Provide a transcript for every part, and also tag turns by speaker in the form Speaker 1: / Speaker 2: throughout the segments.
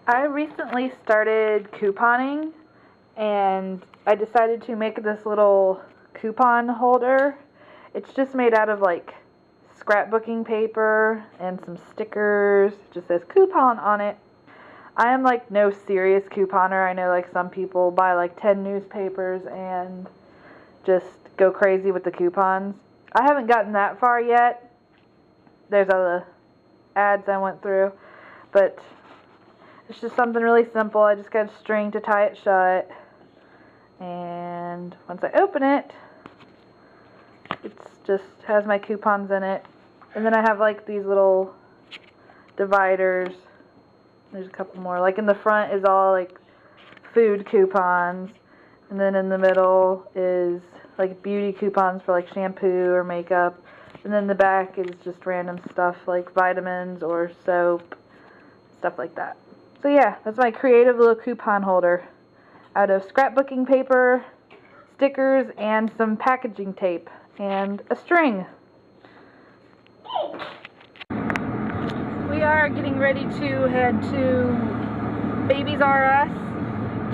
Speaker 1: I recently started couponing, and I decided to make this little coupon holder. It's just made out of like scrapbooking paper and some stickers. It just says coupon on it. I am like no serious couponer. I know like some people buy like 10 newspapers and just go crazy with the coupons. I haven't gotten that far yet. There's other ads I went through, but it's just something really simple. I just got a string to tie it shut, and once I open it, it's just has my coupons in it. And then I have like these little dividers. There's a couple more. Like in the front is all like food coupons, and then in the middle is like beauty coupons for like shampoo or makeup, and then the back is just random stuff like vitamins or soap, stuff like that. So yeah, that's my creative little coupon holder out of scrapbooking paper, stickers, and some packaging tape, and a string. We are getting ready to head to Babies R Us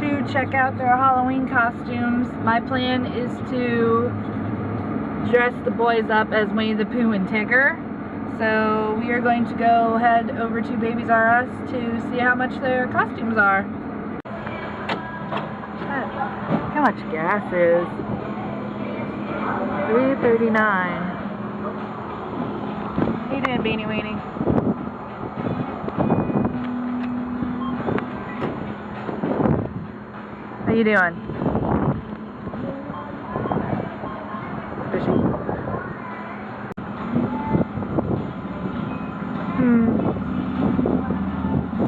Speaker 1: to check out their Halloween costumes. My plan is to dress the boys up as Winnie the Pooh and Tigger. So we are going to go head over to Babies R Us to see how much their costumes are. Look how much gas is. $3.39. How you doing, Beanie Weenie? How you doing? Fishy.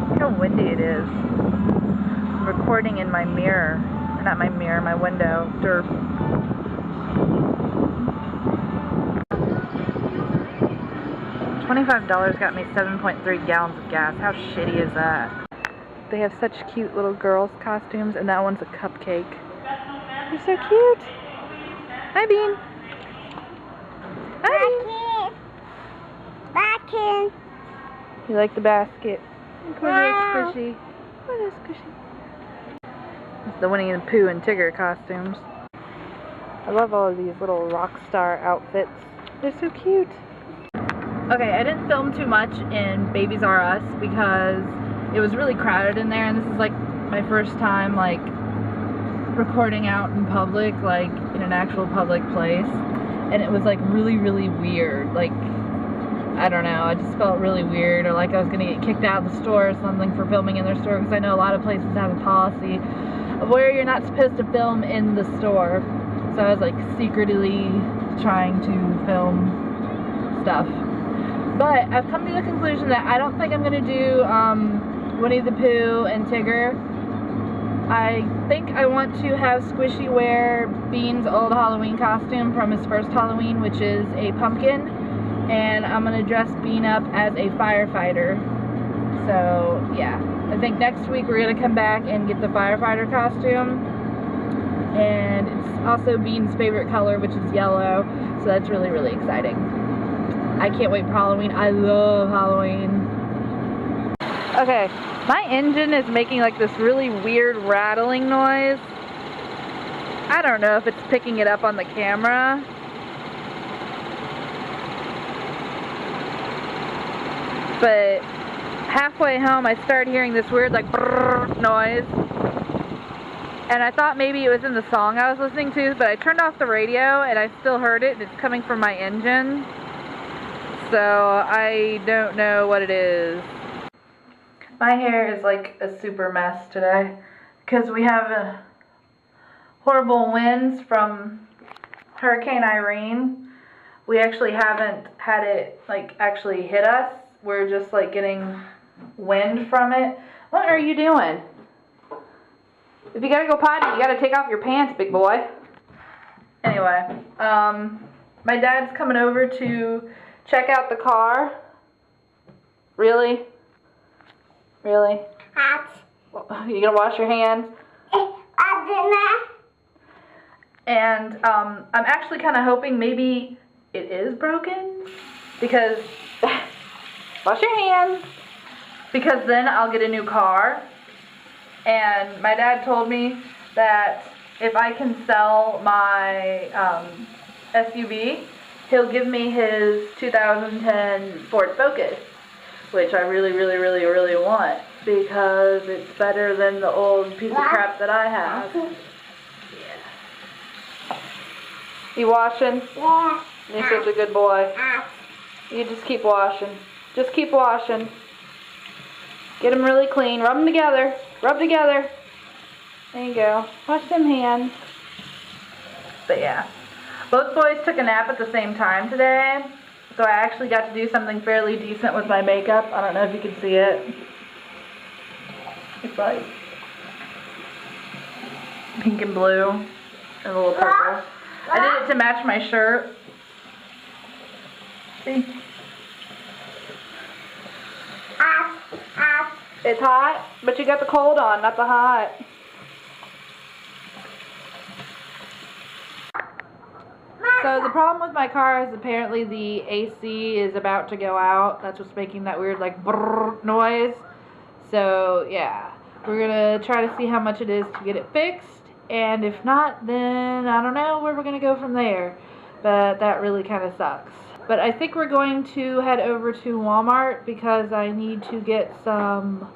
Speaker 1: Look how windy it is. I'm recording in my mirror. Or not my mirror, my window. Derp. $25 got me 7.3 gallons of gas. How shitty is that? They have such cute little girls' costumes, and that one's a cupcake. You're so cute. Hi, Bean. Hi, Bean.
Speaker 2: Basket.
Speaker 1: You like the basket? Look, what is squishy? What is squishy? It's the Winnie the Pooh and Tigger costumes. I love all of these little rock star outfits. They're so cute. Okay, I didn't film too much in Babies R Us because it was really crowded in there, and this is like my first time like recording out in public, like in an actual public place, and it was like really weird. Like, I don't know, I just felt really weird, or like I was gonna get kicked out of the store or something for filming in their store, because I know a lot of places have a policy of where you're not supposed to film in the store. So I was like secretly trying to film stuff. But I've come to the conclusion that I don't think I'm gonna do Winnie the Pooh and Tigger. I think I want to have Squishy wear Bean's old Halloween costume from his first Halloween, which is a pumpkin, and I'm gonna dress Bean up as a firefighter. So yeah, I think next week we're gonna come back and get the firefighter costume, and it's also Bean's favorite color, which is yellow, so that's really exciting. I can't wait for Halloween. I love Halloween. Okay, my engine is making like this really weird rattling noise. I don't know if it's picking it up on the camera. But halfway home I started hearing this weird like brrr noise. And I thought maybe it was in the song I was listening to, but I turned off the radio and I still heard it, and it's coming from my engine. So I don't know what it is. My hair is like a super mess today because we have horrible winds from Hurricane Irene. We actually haven't had it like actually hit us. We're just like getting wind from it. What are you doing? If you gotta go potty, you gotta take off your pants, big boy. Anyway, my dad's coming over to check out the car. Really? Really?
Speaker 2: Hot.
Speaker 1: You gonna wash your hands? And I'm actually kind of hoping maybe it is broken, because wash your hands. because then I'll get a new car. And my dad told me that if I can sell my SUV, he'll give me his 2010 Ford Focus, which I really, really, really, really want because it's better than the old piece of crap that I have. Yeah. You washing?
Speaker 2: Yeah.
Speaker 1: You're such a good boy. You just keep washing. Just keep washing. Get them really clean. Rub them together. Rub together. There you go. Wash them hands. But yeah. Both boys took a nap at the same time today. So I actually got to do something fairly decent with my makeup. I don't know if you can see it. It's like pink and blue and a little purple. I did it to match my shirt. See? It's hot, but you got the cold on, not the hot. So the problem with my car is apparently the AC is about to go out. That's what's making that weird like brrr noise. So yeah, we're gonna try to see how much it is to get it fixed. And if not, then I don't know where we're gonna go from there. But that really kind of sucks. But I think we're going to head over to Walmart because I need to get some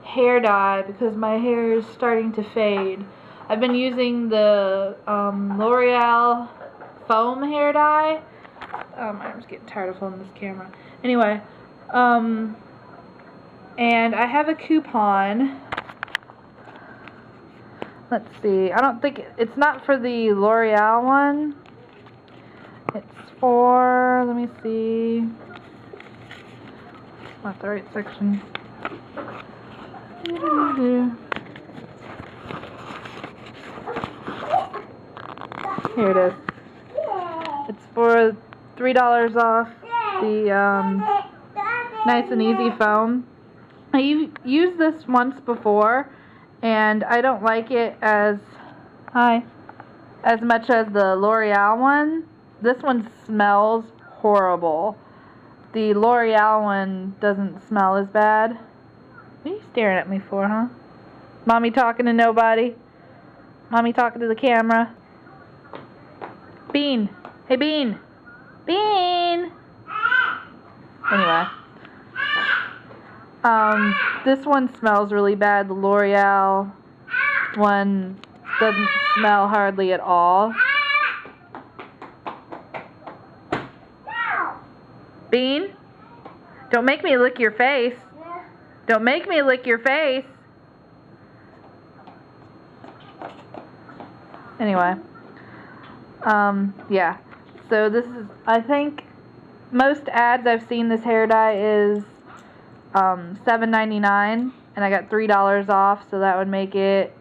Speaker 1: hair dye because my hair is starting to fade. I've been using the L'Oreal foam hair dye. Oh, my arm's getting tired of holding this camera. Anyway, and I have a coupon. Let's see. I don't think it's not for the L'Oreal one. It's for, let me see. Not the right section. Here it is. It's for $3 off the Nice and Easy foam. I've used this once before, and I don't like it as much as the L'Oreal one. This one smells horrible. The L'Oreal one doesn't smell as bad. What are you staring at me for, huh? Mommy talking to nobody? Mommy talking to the camera? Bean! Hey, Bean! Bean! Anyway. This one smells really bad. The L'Oreal one doesn't smell hardly at all. Bean, don't make me lick your face. Don't make me lick your face. Anyway, yeah. So this is, I think, most ads I've seen this hair dye is $7.99, and I got $3 off, so that would make it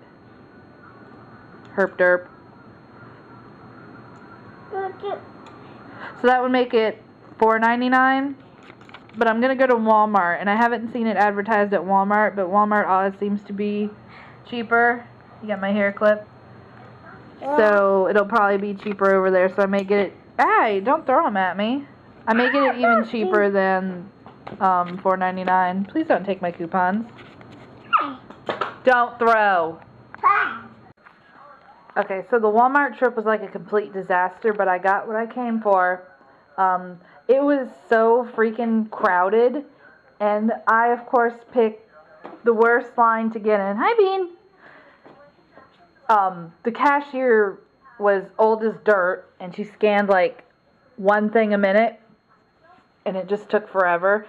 Speaker 1: herp derp. So that would make it $4.99, but I'm gonna go to Walmart, and I haven't seen it advertised at Walmart, but Walmart always seems to be cheaper. You got my hair clip, so it'll probably be cheaper over there. So I may get it. Hey, don't throw them at me. I may get it even cheaper than $4.99. Please don't take my coupons. Don't throw. Okay, so the Walmart trip was like a complete disaster, but I got what I came for. It was so freaking crowded, and I, of course, picked the worst line to get in. Hi, Bean! The cashier was old as dirt, and she scanned, like, one thing a minute, and it just took forever.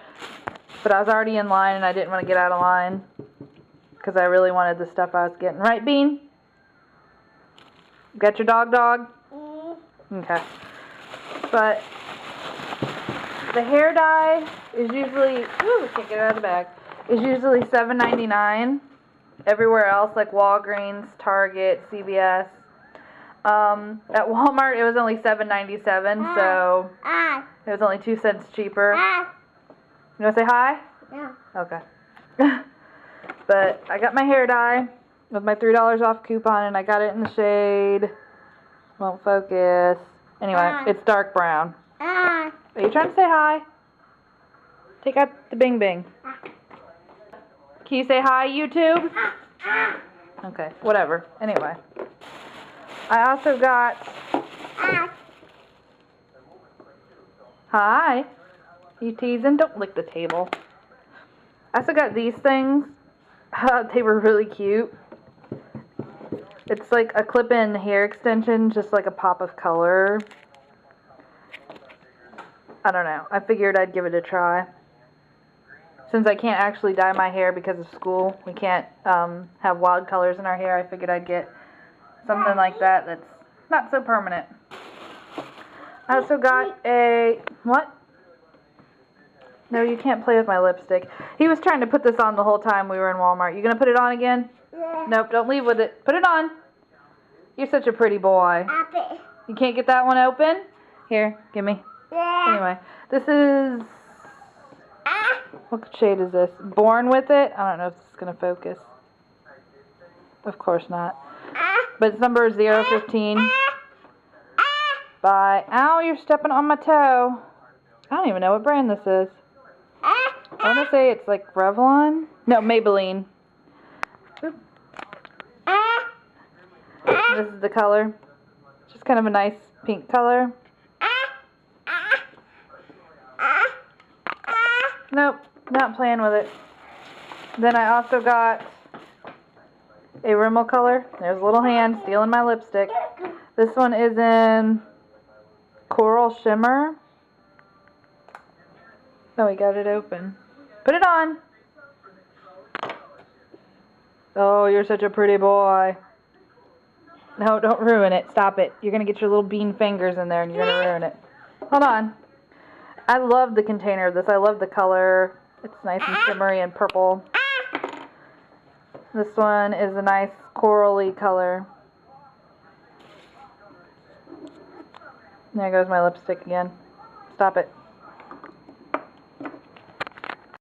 Speaker 1: But I was already in line, and I didn't want to get out of line, because I really wanted the stuff I was getting. Right, Bean? Got your dog? Okay. But the hair dye is usually, ooh, can't get it out of the bag, is usually $7.99 everywhere else, like Walgreens, Target, CVS. At Walmart, it was only $7.97, so it was only 2 cents cheaper. You want to say hi?
Speaker 2: Yeah.
Speaker 1: Okay. But I got my hair dye with my $3 off coupon, and I got it in the shade, won't focus. Anyway, it's dark brown. Are you trying to say hi? Take out the bing bing. Can you say hi, YouTube? Okay, whatever. Anyway. I also got... Hi. You teasing? Don't lick the table. I also got these things. They were really cute. It's like a clip-in hair extension, just like a pop of color. I don't know. I figured I'd give it a try. Since I can't actually dye my hair because of school, we can't have wild colors in our hair, I figured I'd get something like that that's not so permanent. I also got a... What? No, you can't play with my lipstick. He was trying to put this on the whole time we were in Walmart. You gonna put it on again?
Speaker 2: Yeah.
Speaker 1: Nope, don't leave with it. Put it on. You're such a pretty boy. You can't get that one open? Here, gimme.
Speaker 2: Yeah.
Speaker 1: Anyway, this is... What shade is this? Born With It? I don't know if this is gonna focus. Of course not. But it's number 015 by... Ow, you're stepping on my toe. I don't even know what brand this is. I want to say it's like Revlon. No, Maybelline. Oop. This is the color. Just kind of a nice pink color. Nope, not playing with it. Then I also got a Rimmel color. There's a little hand stealing my lipstick. This one is in Coral Shimmer. Oh, we got it open. Put it on. Oh, you're such a pretty boy. No, don't ruin it. Stop it. You're going to get your little bean fingers in there and you're going to ruin it. Hold on. I love the container of this. I love the color. It's nice and shimmery and purple. This one is a nice corally color. There goes my lipstick again. Stop it.